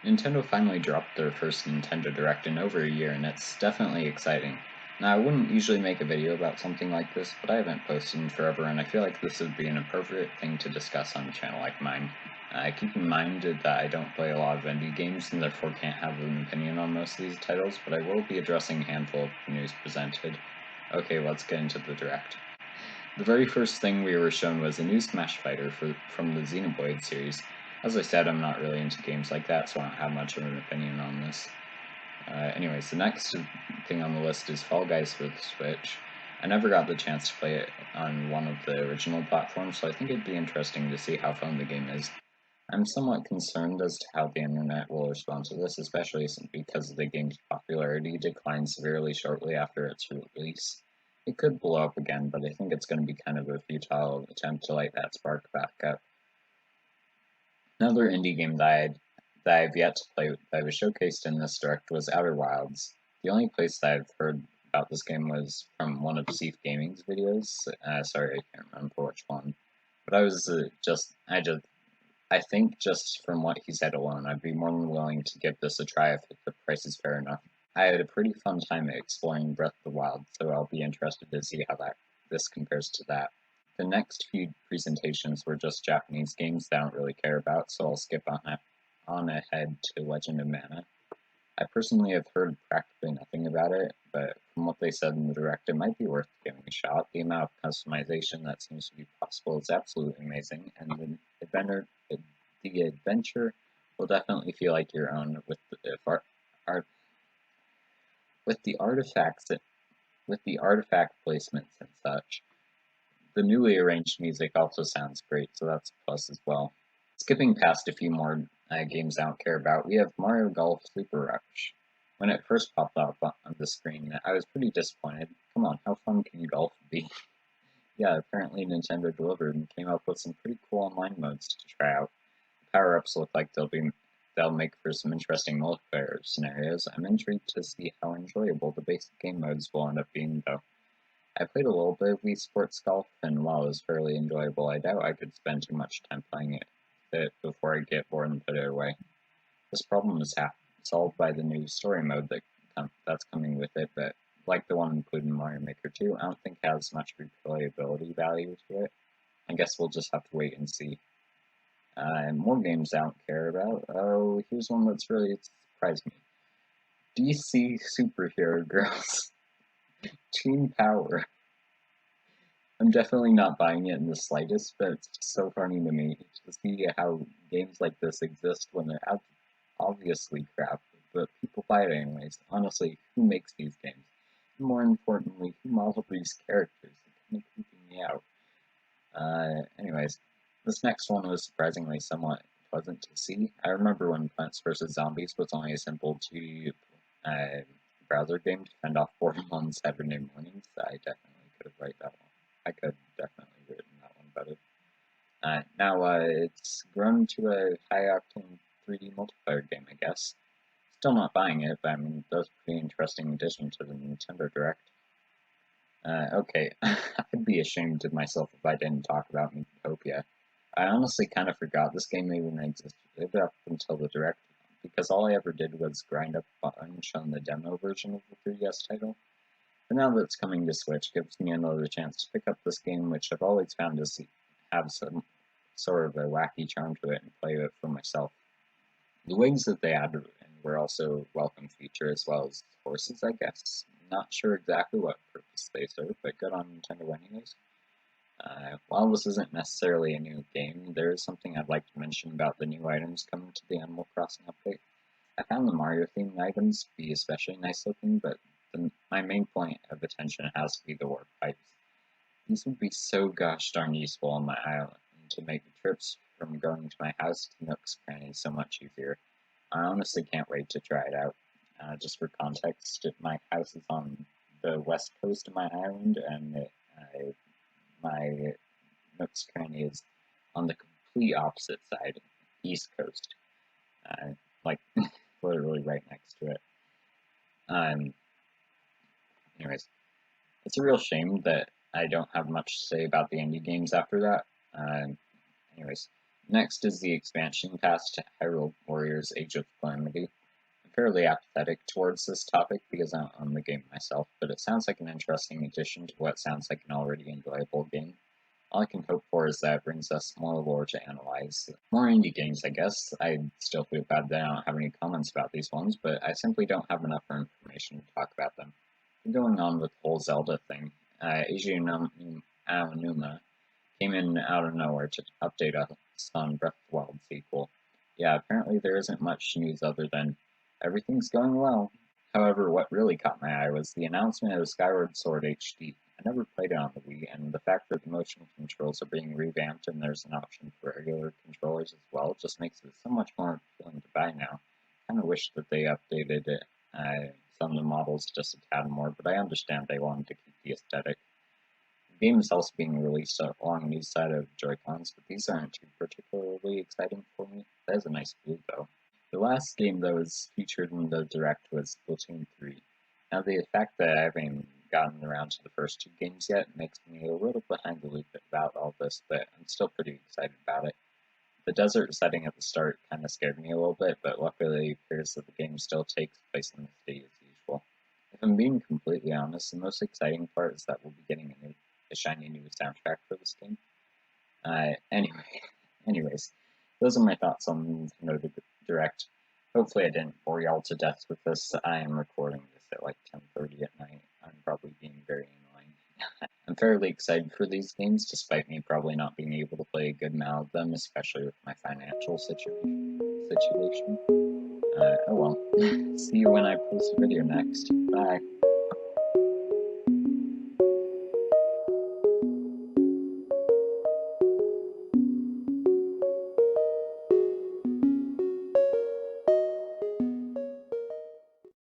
Nintendo finally dropped their first Nintendo Direct in over a year, and it's definitely exciting. Now, I wouldn't usually make a video about something like this, but I haven't posted in forever, and I feel like this would be an appropriate thing to discuss on a channel like mine. Keep in mind that I don't play a lot of indie games, and therefore can't have an opinion on most of these titles, but I will be addressing a handful of news presented. Okay, let's get into the Direct. The very first thing we were shown was a new Smash Fighter from the Xenoblade series. As I said, I'm not really into games like that, so I don't have much of an opinion on this. Anyways, the next thing on the list is Fall Guys for the Switch. I never got the chance to play it on one of the original platforms, so I think it'd be interesting to see how fun the game is. I'm somewhat concerned as to how the internet will respond to this, especially because the game's popularity declined severely shortly after its release. It could blow up again, but I think it's going to be kind of a futile attempt to light that spark back up. Another indie game that I've yet to play that was showcased in this direct was Outer Wilds. The only place that I've heard about this game was from one of Seif Gaming's videos. Sorry, I can't remember which one. But I think just from what he said alone, I'd be more than willing to give this a try if the price is fair enough. I had a pretty fun time exploring Breath of the Wild, so I'll be interested to see how this compares to that. The next few presentations were just Japanese games that I don't really care about, so I'll skip on ahead to Legend of Mana. I personally have heard practically nothing about it, but from what they said in the direct, it might be worth giving a shot. The amount of customization that seems to be possible is absolutely amazing, and the adventure will definitely feel like your own art with the artifacts with the artifact placements and such. The newly arranged music also sounds great, so that's a plus as well. Skipping past a few more games I don't care about, we have Mario Golf Super Rush. When it first popped up on the screen, I was pretty disappointed. Come on, how fun can golf be? Yeah, apparently Nintendo delivered and came up with some pretty cool online modes to try out. The power-ups look like they'll make for some interesting multiplayer scenarios. I'm intrigued to see how enjoyable the basic game modes will end up being, though. I played a little bit of Wii Sports Golf, and while it was fairly enjoyable, I doubt I could spend too much time playing it before I get bored and put it away. This problem is solved by the new story mode that's coming with it, but like the one included in Mario Maker 2, I don't think it has much replayability value to it. I guess we'll just have to wait and see. And more games I don't care about. Oh, here's one that's really surprised me. DC Superhero Girls. Team Power. I'm definitely not buying it in the slightest, but it's just so funny to me to see how games like this exist when they're obviously crap, but people buy it anyways. Honestly, who makes these games? And more importantly, who modeled these characters? It's kind of creeping me out. Anyways, this next one was surprisingly somewhat pleasant to see. I remember when Plants vs. Zombies was only a simple 2 uh, browser game to fend off boredom on Saturday mornings. I definitely could have written that one. I could definitely written that one better. Now it's grown to a high-octane 3D multiplayer game, I guess. Still not buying it, but I mean, that was a pretty interesting addition to the Nintendo Direct. Okay, I'd be ashamed of myself if I didn't talk about Miitopia. I honestly kind of forgot this game even existed up until the Direct, because all I ever did was grind up a bunch on the demo version of the 3DS title. But now that it's coming to Switch, it gives me another chance to pick up this game, which I've always found to have some sort of a wacky charm to it, and play it for myself. The wigs that they added were also a welcome feature, as well as horses, I guess. Not sure exactly what purpose they serve, but good on Nintendo anyways. While this isn't necessarily a new game, there is something I'd like to mention about the new items coming to the Animal Crossing update. I found the Mario-themed items to be especially nice looking, but my main point of attention has to be the warp pipes. These would be so gosh darn useful on my island to make the trips from going to my house to Nook's Cranny so much easier. I honestly can't wait to try it out. Just for context, my house is on the west coast of my island, and my Nook's Cranny is on the complete opposite side, east coast, like literally right next to it. Um, anyways, it's a real shame that I don't have much to say about the indie games after that. Anyways, Next is the expansion pass to Hyrule Warriors Age of Calamity. I'm fairly apathetic towards this topic because I don't own the game myself, but it sounds like an interesting addition to what sounds like an already enjoyable game. All I can hope for is that it brings us more lore to analyze. More indie games, I guess. I still feel bad that I don't have any comments about these ones, but I simply don't have enough information to talk about them. Going on with the whole Zelda thing, Aonuma came in out of nowhere to update us on Breath of the Wild sequel. Yeah, apparently there isn't much news other than everything's going well. However, what really caught my eye was the announcement of Skyward Sword HD. I never played it on the Wii, and the fact that the motion controls are being revamped and there's an option for regular controllers as well just makes it so much more appealing to buy now. I kind of wish that they updated it, some of the models just a tad more, but I understand they wanted to keep the aesthetic. The game is also being released along the side of Joy-Cons, but these aren't too particularly exciting for me. That is a nice blue though. The last game that was featured in the Direct was Splatoon 3. Now the fact that I haven't gotten around to the first two games yet makes me a little behind the loop about all this, but I'm still pretty excited about it. The desert setting at the start kind of scared me a little bit, but luckily it appears that the game still takes place in the city as usual. If I'm being completely honest, the most exciting part is that we'll be getting a shiny new soundtrack for this game. Anyways, those are my thoughts on Nintendo Direct. Hopefully I didn't bore y'all to death with this. I am recording this at like 10:30 at night. I'm probably being very annoying. I'm fairly excited for these games, despite me probably not being able to play a good amount of them, especially with my financial situation. Oh well. See you when I post a video next. Bye.